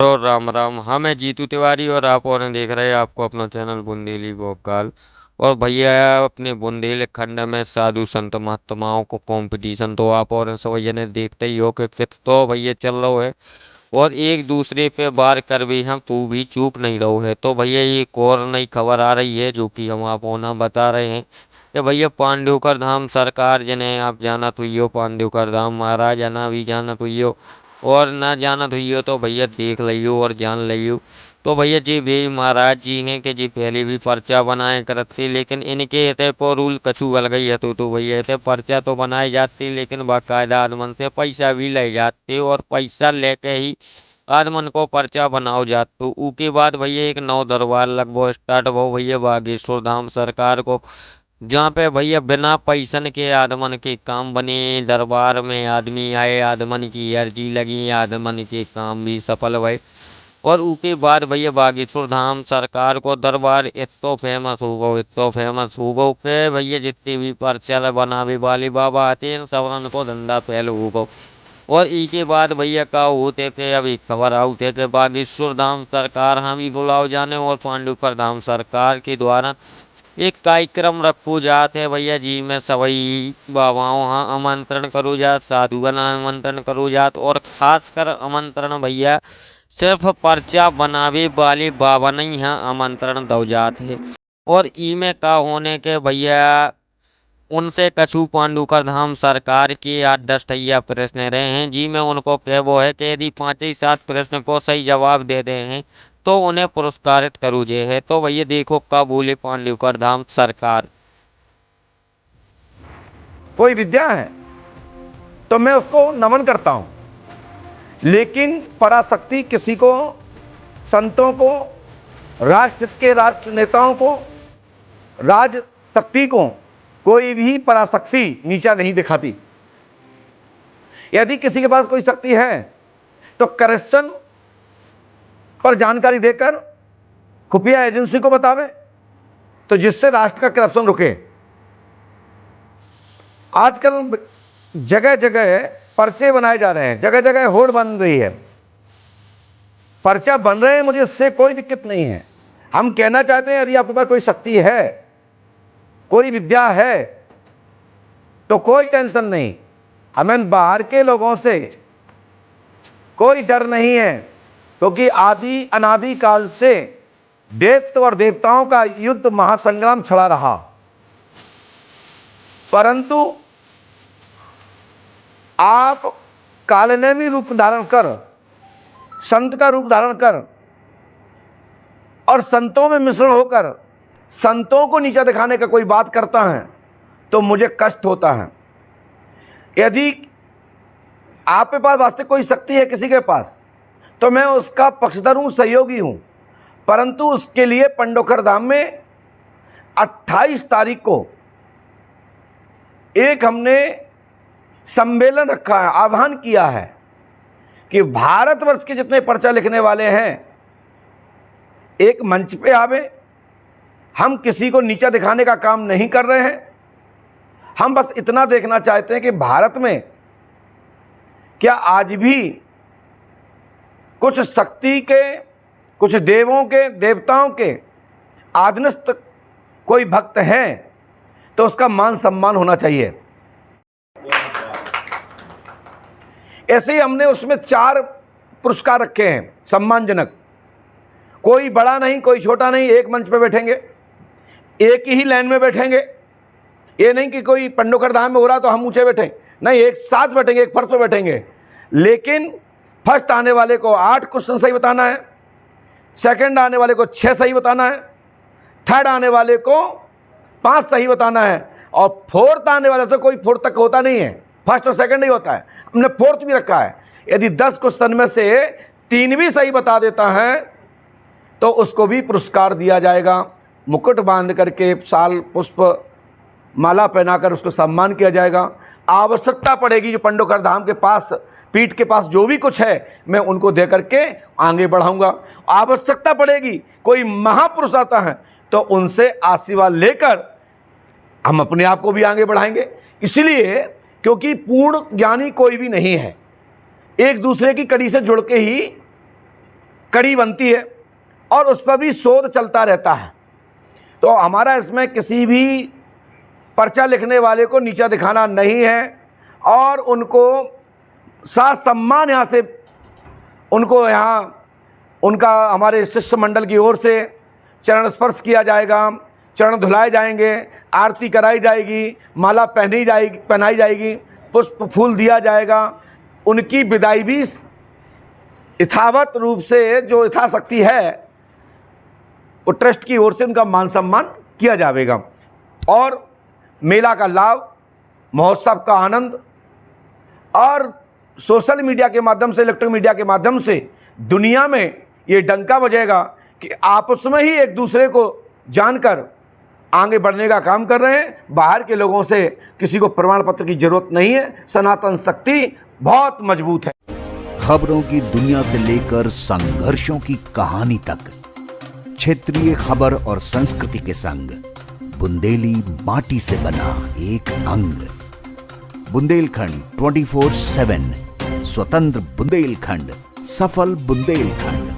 और राम राम। हाँ, मैं जीतू तिवारी और आप और देख रहे हैं आपको अपना चैनल बुंदेली भोकाल। और भैया अपने बुंदेलखंड में साधु संत महात्माओं को कंपटीशन तो आप और सब भैया ने देखते ही हो कि तो भैया चल रहा है। और एक दूसरे पे वार कर भी हम तू भी चुप नहीं रहो है। तो भैया ये एक और नई खबर आ रही है जो कि हम आपको ना बता रहे हैं कि भैया पांडुकर धाम सरकार जिन्हें आप जाना तो यो पांडुकर धाम महाराज ना भी जाना तो यो और ना जाना तो यो तो भैया देख लियो और जान लियो। तो भैया जी भी महाराज जी हैं कि जी पहले भी पर्चा बनाए करते लेकिन इनके इतने पर रूल कछू गल गई है तो भैया इतने पर्चा तो बनाए जाते लेकिन बाकायदा आदमन से पैसा भी ले जाते और पैसा लेके ही आदमन को पर्चा बनाओ जात तो ऊके बाद भैया एक नौ दरबार लगभग स्टार्ट हो भैया बागेश्वर धाम सरकार को जहाँ पे भैया बिना पैसन के आदमन के काम बने। दरबार में आदमी आए, आदमन की अर्जी लगी, आदमन के काम भी सफल भये। और उसके बाद भैया बागेश्वर धाम सरकार को दरबार इतो फेमस हो गो, इतो फेमस हो गो के भैया जितने भी पर्चा बनावे वाले बाबा आते हैं सबन को धंधा फैल हो गो। और इसके बाद भैया का होते थे अभी खबर आते थे बागेश्वर धाम सरकार हम भी बुलाओ जाने और पांडुपर धाम सरकार के द्वारा एक कार्यक्रम रखो जात है भैया जी में सभी बाबाओं हाँ आमंत्रण करो जात, साधु बना आमंत्रण करो जात और खासकर आमंत्रण भैया सिर्फ पर्चा बनावे वाले बाबा नहीं यहाँ आमंत्रण दो जात है। और इमे का होने के भैया उनसे कछु पांडुकर धाम सरकार के 8-10 प्रश्न रहे हैं जी में उनको कह वो है कि यदि 5 ही 7 प्रश्न को सही जवाब दे दे हैं तो उन्हें पुरस्कारित करू जे है। तो भैया देखो कब बोले पांडुकर धाम सरकार। कोई विद्या है तो मैं उसको नमन करता हूं, लेकिन पराशक्ति किसी को, संतों को, राष्ट्र के राष्ट्र नेताओं को, राजशक्ति को कोई भी पराशक्ति नीचा नहीं दिखाती। यदि किसी के पास कोई शक्ति है तो करप्शन पर जानकारी देकर खुफिया एजेंसी को बतावे तो जिससे राष्ट्र का करप्शन रुके। आजकल जगह जगह पर्चे बनाए जा रहे हैं, जगह जगह होड़ बन रही है, पर्चा बन रहे हैं, मुझे इससे कोई दिक्कत नहीं है। हम कहना चाहते हैं यदि आपके पास कोई शक्ति है, कोई विद्या है तो कोई टेंशन नहीं। हमें बाहर के लोगों से कोई डर नहीं है क्योंकि आदि अनादि काल से दैत्य और देवताओं का युद्ध महासंग्राम छड़ा रहा, परंतु आप कालनेमी रूप धारण कर, संत का रूप धारण कर और संतों में मिश्रण होकर संतों को नीचा दिखाने का कोई बात करता है तो मुझे कष्ट होता है। यदि आपके पास वास्तविक कोई शक्ति है किसी के पास तो मैं उसका पक्षधर हूं, सहयोगी हूं, परंतु उसके लिए पांडुकर धाम में 28 तारीख को एक हमने सम्मेलन रखा है, आह्वान किया है कि भारतवर्ष के जितने पर्चा लिखने वाले हैं एक मंच पे आवे। हम किसी को नीचा दिखाने का काम नहीं कर रहे हैं, हम बस इतना देखना चाहते हैं कि भारत में क्या आज भी कुछ शक्ति के, कुछ देवों के, देवताओं के आदनस्थ कोई भक्त हैं तो उसका मान सम्मान होना चाहिए। ऐसे ही हमने उसमें 4 पुरस्कार रखे हैं सम्मानजनक, कोई बड़ा नहीं कोई छोटा नहीं, एक मंच पे बैठेंगे, एक ही लाइन में बैठेंगे। ये नहीं कि कोई पांडुकर धाम में हो रहा तो हम ऊंचे बैठे, नहीं, एक साथ बैठेंगे, एक फर्श पे बैठेंगे। लेकिन फर्स्ट आने वाले को 8 क्वेश्चन सही बताना है, सेकंड आने वाले को 6 सही बताना है, थर्ड आने वाले को 5 सही बताना है और फोर्थ आने वाले तो कोई फोर्थ तक होता नहीं है, फर्स्ट और सेकंड ही होता है, हमने फोर्थ भी रखा है। यदि 10 क्वेश्चन में से 3 भी सही बता देता है तो उसको भी पुरस्कार दिया जाएगा। मुकुट बांध करके, साल पुष्प माला पहनाकर उसको सम्मान किया जाएगा। आवश्यकता पड़ेगी जो पांडुकर धाम के पास, पीठ के पास जो भी कुछ है मैं उनको दे करके आगे बढ़ाऊंगा। आवश्यकता पड़ेगी कोई महापुरुष आता है तो उनसे आशीर्वाद लेकर हम अपने आप को भी आगे बढ़ाएंगे। इसलिए क्योंकि पूर्ण ज्ञानी कोई भी नहीं है, एक दूसरे की कड़ी से जुड़ के ही कड़ी बनती है और उस पर भी शोध चलता रहता है। तो हमारा इसमें किसी भी पर्चा लिखने वाले को नीचा दिखाना नहीं है और उनको साथ सम्मान यहाँ से उनको यहाँ उनका हमारे शिष्य मंडल की ओर से चरण स्पर्श किया जाएगा, चरण धुलाए जाएंगे, आरती कराई जाएगी, माला पहनाई जाएगी, पुष्प फूल दिया जाएगा। उनकी विदाई भी यथावत रूप से जो यथाशक्ति है वो ट्रस्ट की ओर से उनका मान सम्मान किया जाएगा और मेला का लाभ, महोत्सव का आनंद और सोशल मीडिया के माध्यम से, इलेक्ट्रॉनिक मीडिया के माध्यम से दुनिया में ये डंका बजेगा कि आपस में ही एक दूसरे को जानकर आगे बढ़ने का काम कर रहे हैं। बाहर के लोगों से किसी को प्रमाण पत्र की जरूरत नहीं है। सनातन शक्ति बहुत मजबूत है। खबरों की दुनिया से लेकर संघर्षों की कहानी तक, क्षेत्रीय खबर और संस्कृति के संग बुंदेली माटी से बना एक अंग। बुंदेलखंड 24/7, स्वतंत्र बुंदेलखंड, सफल बुंदेलखंड।